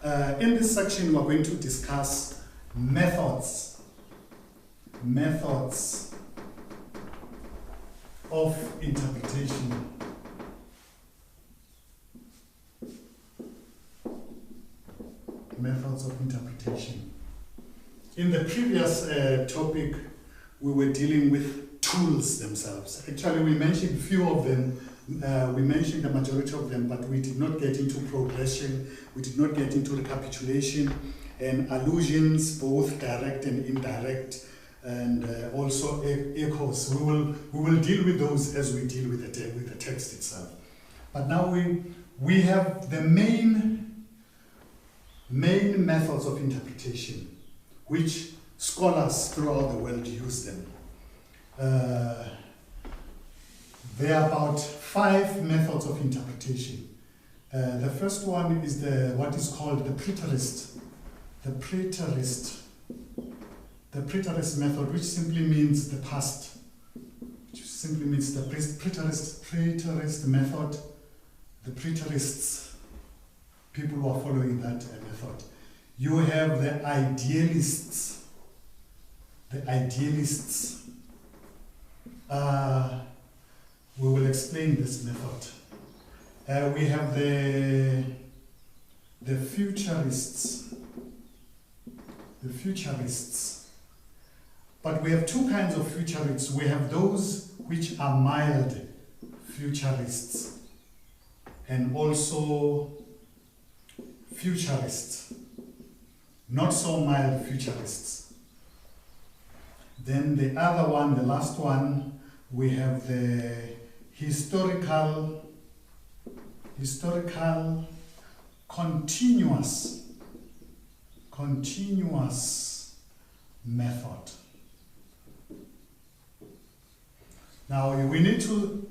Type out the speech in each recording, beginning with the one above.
In this section, we're going to discuss methods of interpretation. Methods of interpretation. In the previous topic, we were dealing with tools themselves. Actually, we mentioned a few of them. We mentioned the majority of them, but we did not get into progression. We did not get into recapitulation and allusions, both direct and indirect, and also echoes. We will deal with those as we deal with the text itself. But now we have the main methods of interpretation, which scholars throughout the world use them. There are about 5 methods of interpretation. The first one is what is called the preterist. The preterist method, which simply means the past. Which simply means the preterist method. The preterists, people who are following that method. You have the idealists. The idealists. We will explain this method. We have the futurists. The futurists. But we have 2 kinds of futurists. We have those which are mild futurists and also futurists, not so mild futurists. Then the other one, the last one, we have the historical continuous method. Now we need to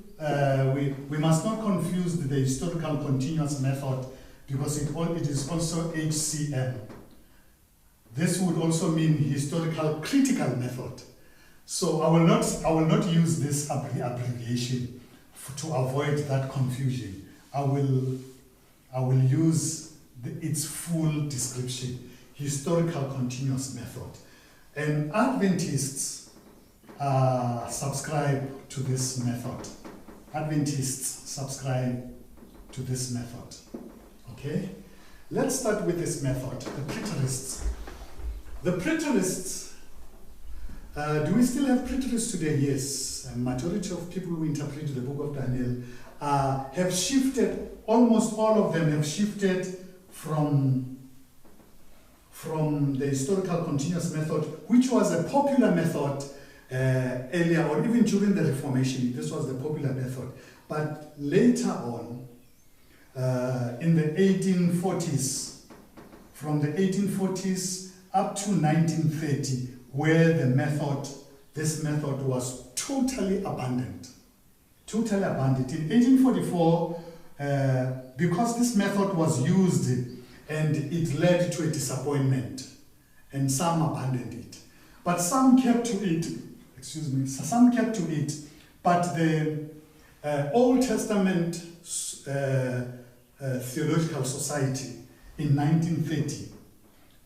we must not confuse the historical continuous method, because it is also HCM. This would also mean historical critical method. So I will not use this abbreviation to avoid that confusion. I will use its full description: historical continuous method. And Adventists subscribe to this method. Adventists subscribe to this method. Okay? Let's start with this method, the preterists. The preterists, do we still have preterists today? Yes. A majority of people who interpret the book of Daniel have shifted, almost all of them have shifted from the historical continuous method, which was a popular method earlier, or even during the Reformation. This was the popular method. But later on, in the 1840s, from the 1840s up to 1930, where this method was totally abandoned. Totally abandoned. In 1844, because this method was used and it led to a disappointment, and some abandoned it. But some kept to it, some kept to it, but the Old Testament Theological Society in 1930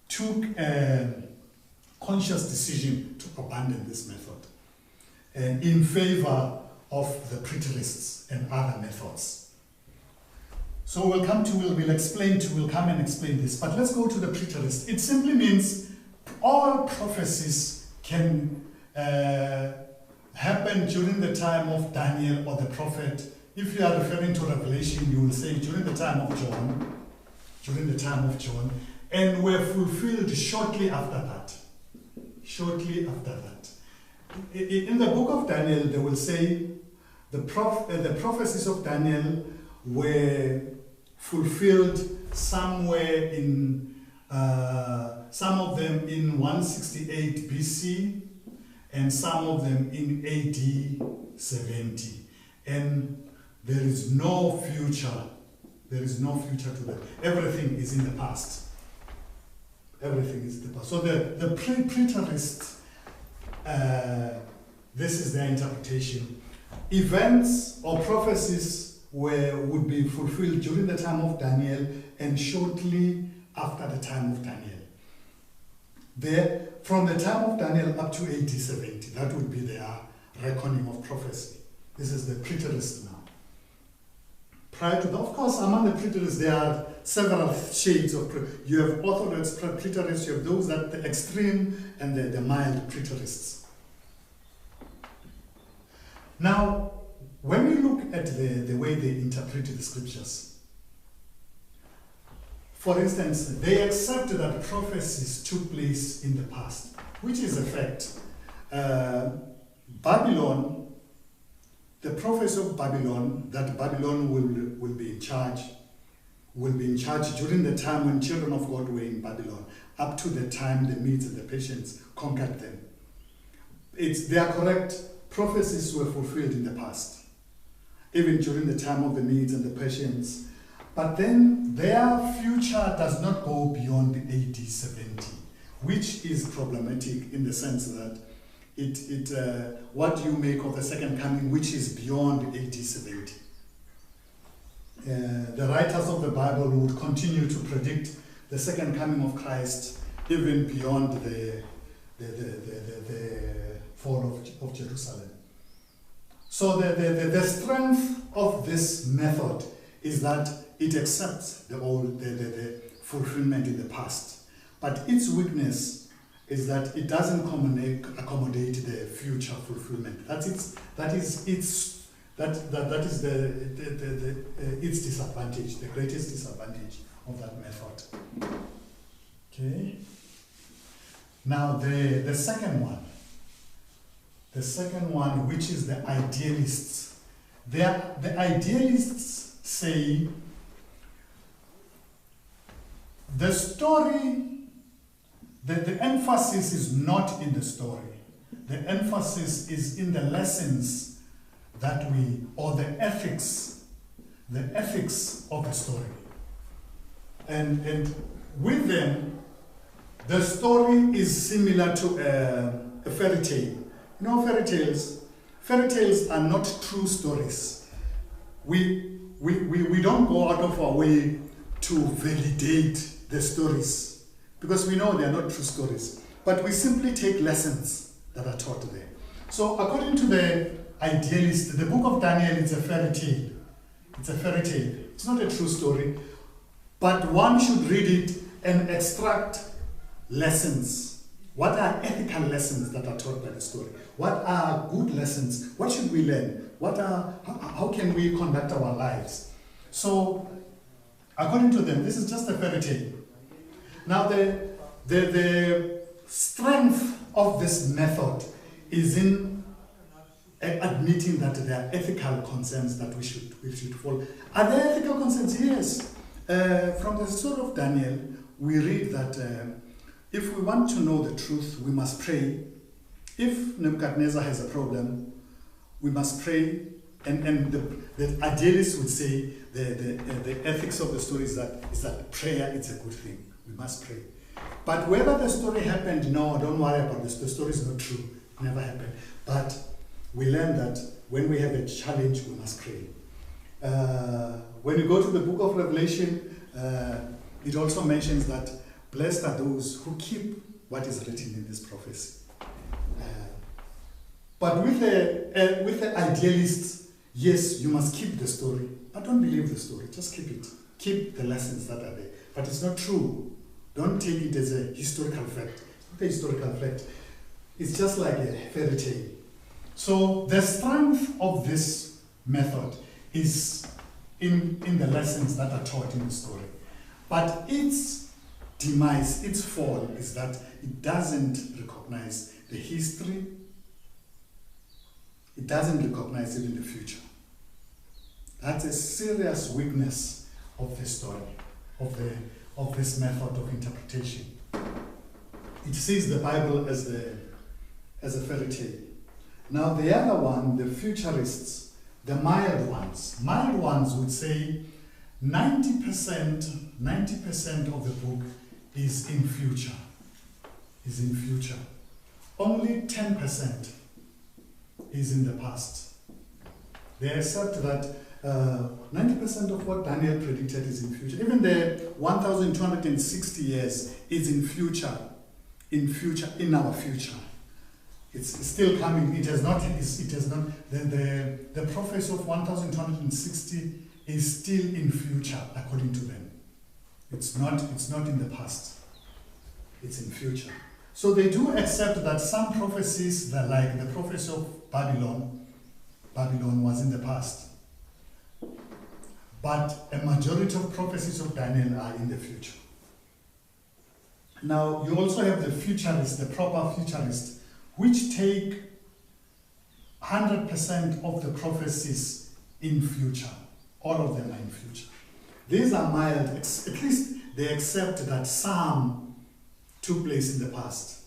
took a conscious decision to abandon this method in favor of the preterists and other methods. So we'll come and explain this. But let's go to the preterist. It simply means all prophecies can happen during the time of Daniel or the prophet. If you are referring to Revelation, you will say during the time of John, and were fulfilled shortly after that. Shortly after that. In the book of Daniel, they will say the prophecies of Daniel were fulfilled somewhere in, some of them in 168 BC, and some of them in AD 70. And there is no future. There is no future to that. Everything is in the past. Everything is in the past. So the preterists, this is their interpretation. Events or prophecies would be fulfilled during the time of Daniel and shortly after the time of Daniel. There, from the time of Daniel up to AD 70, that would be their reckoning of prophecy. This is the preterist now. Prior to that, of course, among the preterists, there are several shades of you have orthodox preterists, you have those that the extreme and the mild preterists. Now, when we look at the way they interpret the scriptures, for instance, they accept that prophecies took place in the past, which is a fact. Babylon, the prophecy of Babylon, that Babylon will be in charge during the time when children of God were in Babylon, up to the time the Medes and the Persians conquered them. They are correct. Prophecies were fulfilled in the past, even during the time of the Medes and the Persians. But then their future does not go beyond AD 70, which is problematic in the sense that what do you make of the second coming, which is beyond AD 70? The writers of the Bible would continue to predict the second coming of Christ even beyond the fall of Jerusalem. So the strength of this method is that it accepts the fulfillment in the past, but its weakness is that it doesn't accommodate the future fulfillment. That is its disadvantage, the greatest disadvantage of that method. Okay. Now the second one, which is the idealists. The idealists say the story, the emphasis is not in the story. The emphasis is in the lessons or the ethics of the story. And with them, the story is similar to a fairy tale. You know, fairy tales are not true stories. We don't go out of our way to validate the stories because we know they are not true stories. But we simply take lessons that are taught there. So according to the idealist, the book of Daniel is a fairy tale. It's a fairy tale. It's not a true story. But one should read it and extract lessons. What are ethical lessons that are taught by the story? What are good lessons? What should we learn? How can we conduct our lives? So, according to them, this is just a fairy tale. Now, the strength of this method is in admitting that there are ethical concerns that we should follow. Are there ethical concerns? Yes. From the story of Daniel, we read that if we want to know the truth, we must pray. If Nebuchadnezzar has a problem, we must pray. And the idealists would say the ethics of the story is that prayer is a good thing. We must pray. But whether the story happened, no, don't worry about this. The story is not true. It never happened. But we learn that when we have a challenge, we must pray. When you go to the book of Revelation, it also mentions that blessed are those who keep what is written in this prophecy. But with the idealists, yes, you must keep the story, but don't believe the story. Just keep it. Keep the lessons that are there. But it's not true. Don't take it as a historical fact. It's not a historical fact. It's just like a fairy tale. So the strength of this method is in the lessons that are taught in the story. But its demise, its fall, is that it doesn't recognize the history. It doesn't recognize even the future. That's a serious weakness of the story, of this method of interpretation. It sees the Bible as a fairy tale. Now the other one, the futurists, the mild ones would say 90% of the book is in future. Only 10% is in the past. They accept that 90% of what Daniel predicted is in future. Even the 1,260 years is in future, in our future. It's still coming. It has not. The prophecy of 1,260 is still in future, according to them. It's not in the past. It's in future. So they do accept that some prophecies, that like the prophecy of Babylon was in the past. But a majority of prophecies of Daniel are in the future. Now, you also have the futurists, the proper futurists, which take 100% of the prophecies in future. All of them are in future. These are mild, at least they accept that some took place in the past,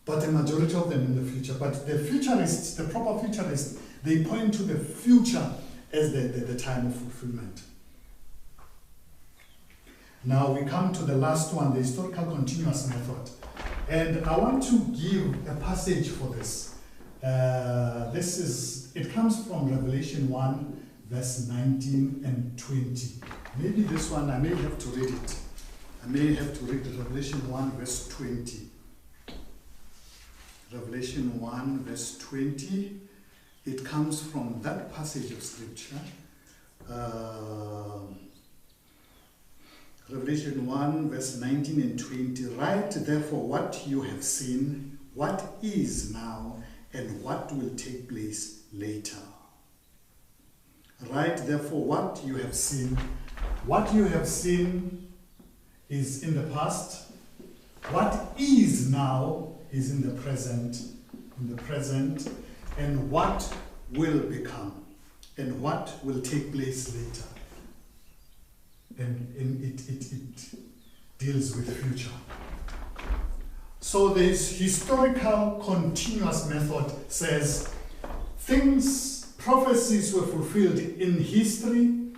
but a majority of them in the future. But the futurists, the proper futurists, they point to the future as the time of fulfillment. Now we come to the last one, the historical continuous method. And I want to give a passage for this. It comes from Revelation 1, verse 19 and 20. Maybe this one, I may have to read it. I may have to read Revelation 1, verse 20. Revelation 1, verse 20. It comes from that passage of Scripture. Revelation 1, verse 19 and 20. Write therefore what you have seen, what is now, and what will take place later. Write therefore what you have seen. What you have seen is in the past. What is now is in the present. And what will become, and what will take place later. And it deals with future. So this historical continuous method says prophecies were fulfilled in history,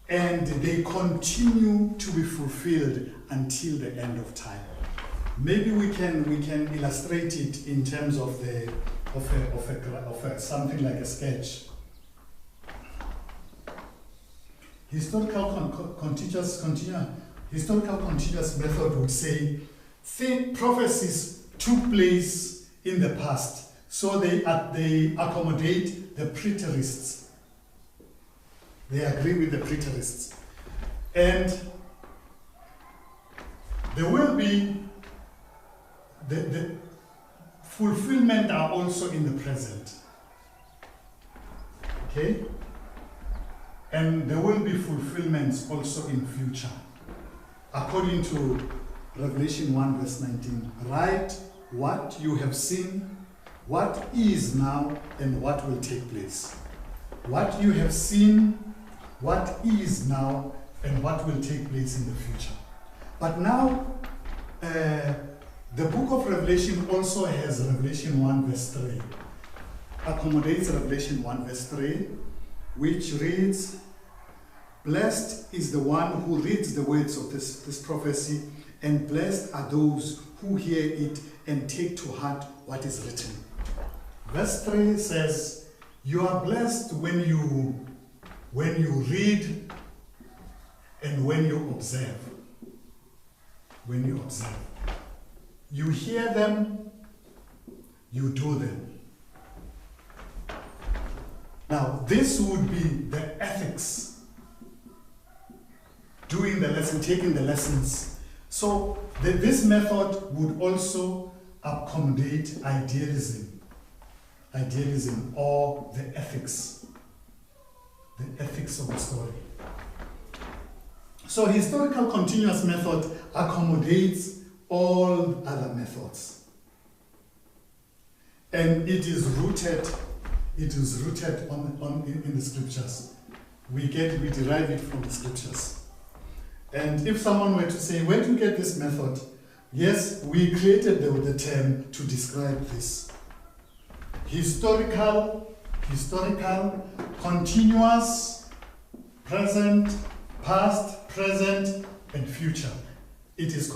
and they continue to be fulfilled until the end of time. Maybe we can illustrate it in terms of something like a sketch. Historical continuous method would say prophecies took place in the past, so they accommodate the preterists. They agree with the preterists, and there will be the fulfillment are also in the present. Okay? And there will be fulfillments also in future. According to Revelation 1 verse 19, write what you have seen, what is now, and what will take place. What you have seen, what is now, and what will take place in the future. But now, the book of Revelation also has Revelation 1 verse 3. Accommodates Revelation 1 verse 3, which reads, blessed is the one who reads the words of this prophecy, and blessed are those who hear it and take to heart what is written. Verse 3 says, you are blessed when you read and when you observe. When you observe. You hear them, you do them. Now, this would be the ethics. Doing the lesson, taking the lessons. So this method would also accommodate idealism or the ethics of the story. So historical continuous method accommodates all other methods, and it is rooted in the scriptures. We derive it from the scriptures. And if someone were to say, where do you get this method? Yes, we created the term to describe this. Historical, continuous, present, past, present, and future. It is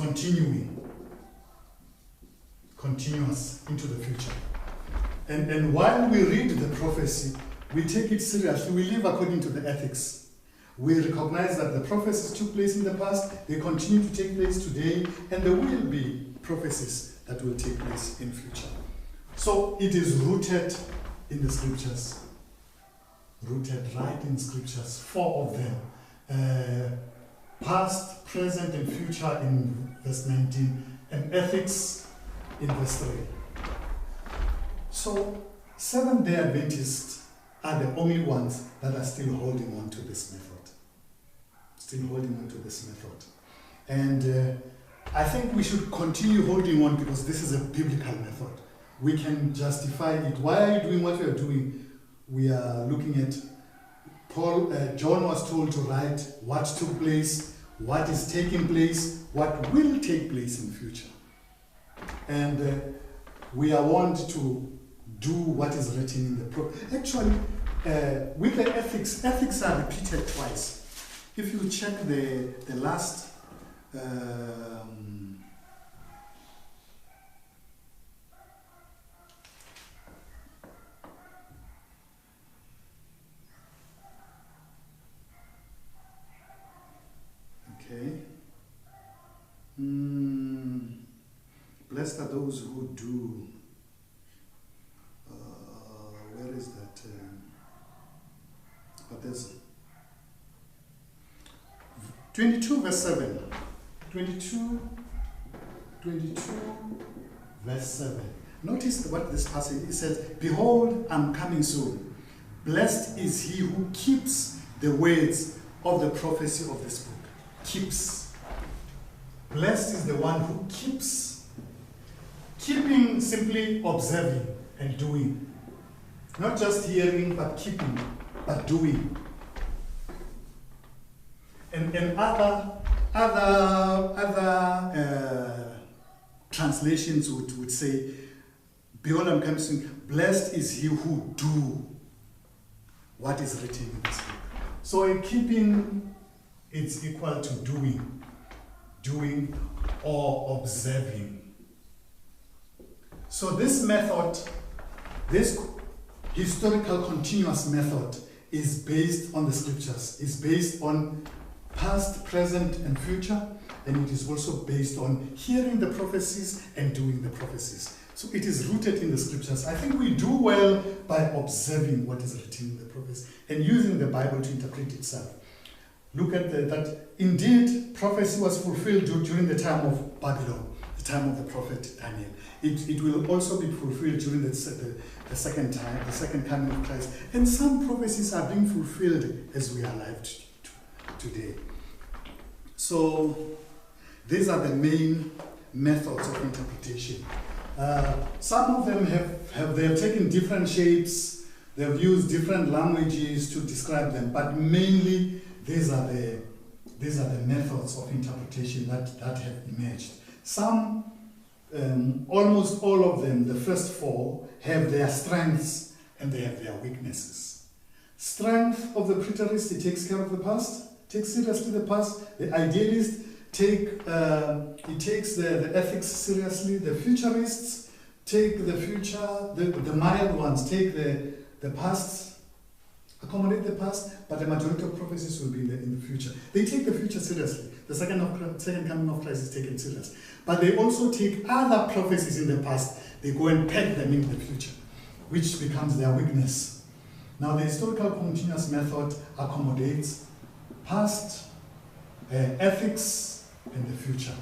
continuous into the future. And while we read the prophecy, We take it seriously. We live according to the ethics. We recognize that the prophecies took place in the past, they continue to take place today, and there will be prophecies that will take place in future. So it is rooted in the scriptures. Rooted right in scriptures, 4 of them. Past, present, and future in verse 19, and ethics in verse 3. So, Seventh-day Adventists are the only ones that are still holding on to this method. Still holding on to this method. And I think we should continue holding on because this is a biblical method. We can justify it. Why are you doing what we are doing? We are looking at John was told to write what took place, what is taking place, what will take place in future. And we are warned to do what is written in the Actually, with the ethics are repeated twice. If you check the last blessed are those who do. Where is that? But there's 22 verse 7. 22 verse 7. Notice what this passage it says, "Behold, I'm coming soon. Blessed is he who keeps the words of the prophecy of this book." Keeps. Blessed is the one who keeps. Keeping simply observing and doing. Not just hearing, but keeping, but doing. And other translations would say, "Behold, I'm coming soon. Blessed is he who do what is written in this book." So in keeping, it's equal to doing or observing. So this method, this historical continuous method is based on the scriptures, is based on past, present, and future, and it is also based on hearing the prophecies and doing the prophecies. So it is rooted in the scriptures. I think we do well by observing what is written in the prophecies and using the Bible to interpret itself. Look at that indeed prophecy was fulfilled during the time of Babylon, the time of the prophet Daniel. It will also be fulfilled during the second time, the second coming of Christ. And some prophecies are being fulfilled as we are alive today. So these are the main methods of interpretation. Some of them have taken different shapes. They have used different languages to describe them, but mainly these are the methods of interpretation that have emerged. Some, almost all of them, the first 4, have their strengths and they have their weaknesses. Strength of the preterist, it takes care of the past, takes seriously the past. The idealist takes the ethics seriously. The futurists take the future. The mild ones take the past, accommodate the past, but the majority of prophecies will be in the future. They take the future seriously. The second coming of Christ is taken seriously. But they also take other prophecies in the past. They go and peg them in the future, which becomes their weakness. Now the historical continuous method accommodates past, ethics, and the future.